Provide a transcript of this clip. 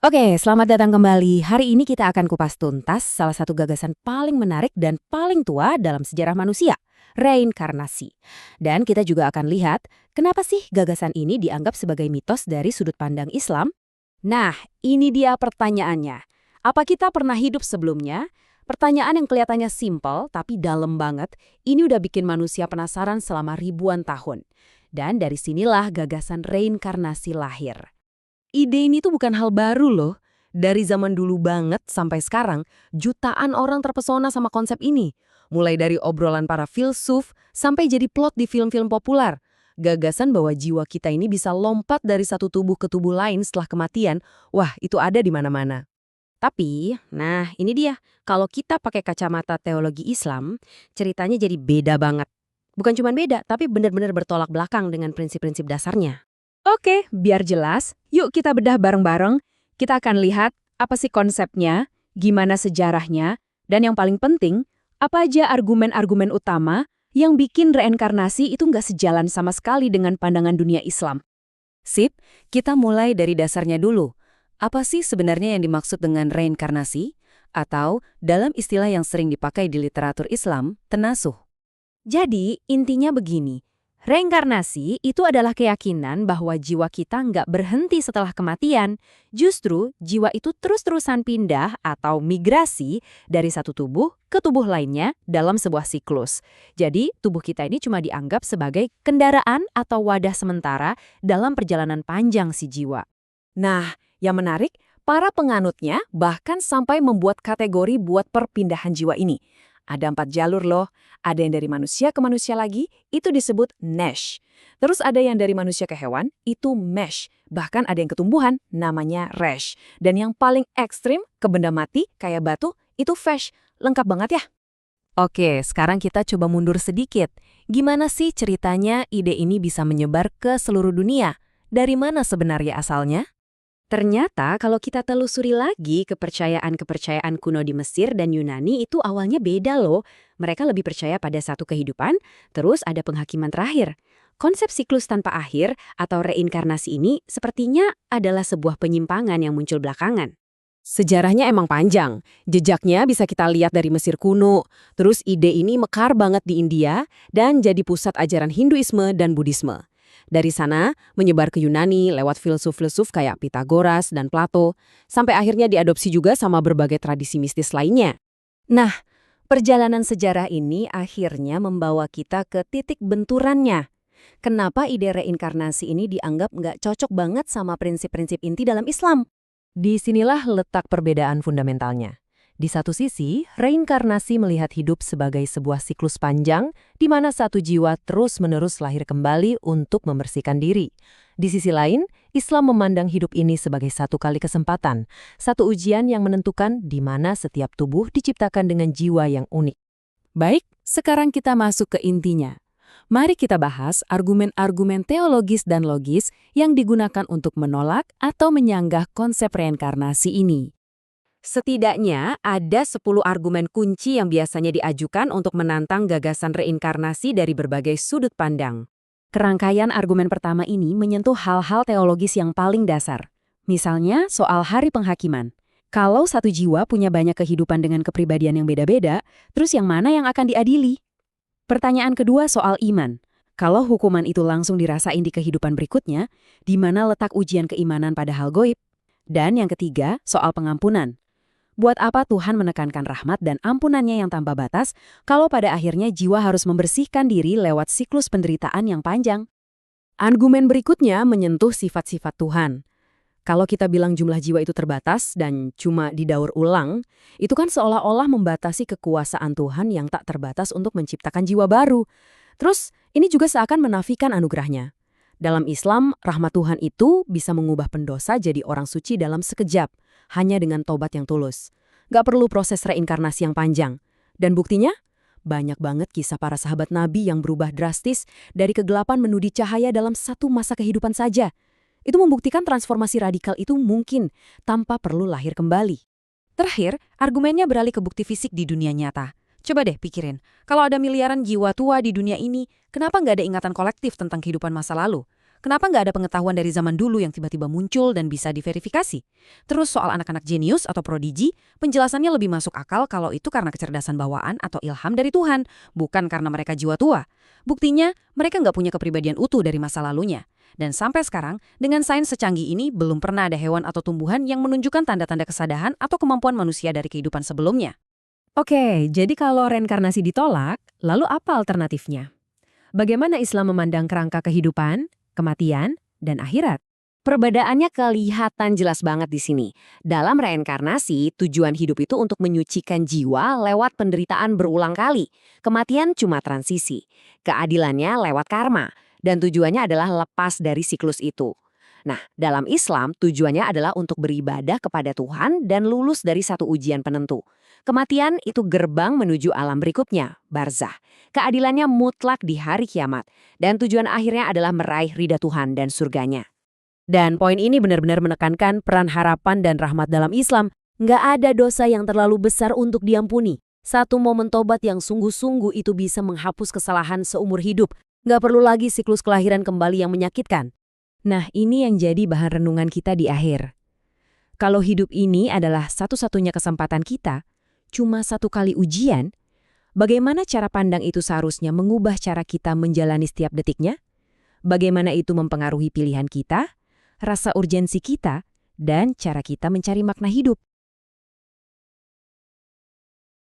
Oke, selamat datang kembali. Hari ini kita akan kupas tuntas salah satu gagasan paling menarik dan paling tua dalam sejarah manusia, reinkarnasi. Dan kita juga akan lihat kenapa sih gagasan ini dianggap sebagai mitos dari sudut pandang Islam. Nah, ini dia pertanyaannya. Apa kita pernah hidup sebelumnya? Pertanyaan yang kelihatannya simpel tapi dalam banget, ini udah bikin manusia penasaran selama ribuan tahun. Dan dari sinilah gagasan reinkarnasi lahir. Ide ini tuh bukan hal baru loh. Dari zaman dulu banget sampai sekarang, jutaan orang terpesona sama konsep ini. Mulai dari obrolan para filsuf sampai jadi plot di film-film populer. Gagasan bahwa jiwa kita ini bisa lompat dari satu tubuh ke tubuh lain setelah kematian, wah itu ada di mana-mana. Tapi, nah ini dia, kalau kita pakai kacamata teologi Islam, ceritanya jadi beda banget. Bukan cuma beda, tapi benar-benar bertolak belakang dengan prinsip-prinsip dasarnya. Oke, biar jelas, yuk kita bedah bareng-bareng. Kita akan lihat apa sih konsepnya, gimana sejarahnya, dan yang paling penting, apa aja argumen-argumen utama yang bikin reinkarnasi itu nggak sejalan sama sekali dengan pandangan dunia Islam. Sip, kita mulai dari dasarnya dulu. Apa sih sebenarnya yang dimaksud dengan reinkarnasi? Atau dalam istilah yang sering dipakai di literatur Islam, tenasuh. Jadi, intinya begini. Reinkarnasi itu adalah keyakinan bahwa jiwa kita nggak berhenti setelah kematian. Justru, jiwa itu terus-terusan pindah atau migrasi dari satu tubuh ke tubuh lainnya dalam sebuah siklus. Jadi, tubuh kita ini cuma dianggap sebagai kendaraan atau wadah sementara dalam perjalanan panjang si jiwa. Nah, yang menarik, para penganutnya bahkan sampai membuat kategori buat perpindahan jiwa ini. Ada 4 jalur loh, ada yang dari manusia ke manusia lagi, itu disebut nesh. Terus ada yang dari manusia ke hewan, itu mesh. Bahkan ada yang ke tumbuhan, namanya resh. Dan yang paling ekstrim, ke benda mati, kayak batu, itu fesh. Lengkap banget ya? Oke, sekarang kita coba mundur sedikit. Gimana sih ceritanya ide ini bisa menyebar ke seluruh dunia? Dari mana sebenarnya asalnya? Ternyata kalau kita telusuri lagi kepercayaan-kepercayaan kuno di Mesir dan Yunani itu awalnya beda loh. Mereka lebih percaya pada satu kehidupan, terus ada penghakiman terakhir. Konsep siklus tanpa akhir atau reinkarnasi ini sepertinya adalah sebuah penyimpangan yang muncul belakangan. Sejarahnya emang panjang. Jejaknya bisa kita lihat dari Mesir kuno. Terus ide ini mekar banget di India dan jadi pusat ajaran Hinduisme dan Buddhisme. Dari sana, menyebar ke Yunani lewat filsuf-filsuf kayak Pythagoras dan Plato, sampai akhirnya diadopsi juga sama berbagai tradisi mistis lainnya. Nah, perjalanan sejarah ini akhirnya membawa kita ke titik benturannya. Kenapa ide reinkarnasi ini dianggap nggak cocok banget sama prinsip-prinsip inti dalam Islam? Disinilah letak perbedaan fundamentalnya. Di satu sisi, reinkarnasi melihat hidup sebagai sebuah siklus panjang di mana satu jiwa terus-menerus lahir kembali untuk membersihkan diri. Di sisi lain, Islam memandang hidup ini sebagai satu kali kesempatan, satu ujian yang menentukan di mana setiap tubuh diciptakan dengan jiwa yang unik. Baik, sekarang kita masuk ke intinya. Mari kita bahas argumen-argumen teologis dan logis yang digunakan untuk menolak atau menyanggah konsep reinkarnasi ini. Setidaknya ada 10 argumen kunci yang biasanya diajukan untuk menantang gagasan reinkarnasi dari berbagai sudut pandang. Kerangkaian argumen pertama ini menyentuh hal-hal teologis yang paling dasar. Misalnya soal hari penghakiman. Kalau satu jiwa punya banyak kehidupan dengan kepribadian yang beda-beda, terus yang mana yang akan diadili? Pertanyaan kedua soal iman. Kalau hukuman itu langsung dirasain di kehidupan berikutnya, di mana letak ujian keimanan pada hal gaib? Dan yang ketiga soal pengampunan. Buat apa Tuhan menekankan rahmat dan ampunannya yang tanpa batas, kalau pada akhirnya jiwa harus membersihkan diri lewat siklus penderitaan yang panjang? Argumen berikutnya menyentuh sifat-sifat Tuhan. Kalau kita bilang jumlah jiwa itu terbatas dan cuma didaur ulang, itu kan seolah-olah membatasi kekuasaan Tuhan yang tak terbatas untuk menciptakan jiwa baru. Terus, ini juga seakan menafikan anugerahnya. Dalam Islam, rahmat Tuhan itu bisa mengubah pendosa jadi orang suci dalam sekejap, hanya dengan tobat yang tulus. Gak perlu proses reinkarnasi yang panjang. Dan buktinya, banyak banget kisah para sahabat Nabi yang berubah drastis dari kegelapan menuju cahaya dalam satu masa kehidupan saja. Itu membuktikan transformasi radikal itu mungkin tanpa perlu lahir kembali. Terakhir, argumennya beralih ke bukti fisik di dunia nyata. Coba deh pikirin, kalau ada miliaran jiwa tua di dunia ini, kenapa nggak ada ingatan kolektif tentang kehidupan masa lalu? Kenapa nggak ada pengetahuan dari zaman dulu yang tiba-tiba muncul dan bisa diverifikasi? Terus soal anak-anak jenius atau prodigi, penjelasannya lebih masuk akal kalau itu karena kecerdasan bawaan atau ilham dari Tuhan, bukan karena mereka jiwa tua. Buktinya, mereka nggak punya kepribadian utuh dari masa lalunya. Dan sampai sekarang, dengan sains secanggih ini, belum pernah ada hewan atau tumbuhan yang menunjukkan tanda-tanda kesadaran atau kemampuan manusia dari kehidupan sebelumnya. Oke, jadi kalau reinkarnasi ditolak, lalu apa alternatifnya? Bagaimana Islam memandang kerangka kehidupan, kematian, dan akhirat? Perbedaannya kelihatan jelas banget di sini. Dalam reinkarnasi, tujuan hidup itu untuk menyucikan jiwa lewat penderitaan berulang kali. Kematian cuma transisi. Keadilannya lewat karma. Dan tujuannya adalah lepas dari siklus itu. Nah, dalam Islam, tujuannya adalah untuk beribadah kepada Tuhan dan lulus dari satu ujian penentu. Kematian itu gerbang menuju alam berikutnya, barzah. Keadilannya mutlak di hari kiamat. Dan tujuan akhirnya adalah meraih ridha Tuhan dan surganya. Dan poin ini benar-benar menekankan peran harapan dan rahmat dalam Islam. Nggak ada dosa yang terlalu besar untuk diampuni. Satu momen tobat yang sungguh-sungguh itu bisa menghapus kesalahan seumur hidup. Nggak perlu lagi siklus kelahiran kembali yang menyakitkan. Nah, ini yang jadi bahan renungan kita di akhir. Kalau hidup ini adalah satu-satunya kesempatan kita, cuma satu kali ujian, bagaimana cara pandang itu seharusnya mengubah cara kita menjalani setiap detiknya? Bagaimana itu mempengaruhi pilihan kita, rasa urgensi kita, dan cara kita mencari makna hidup?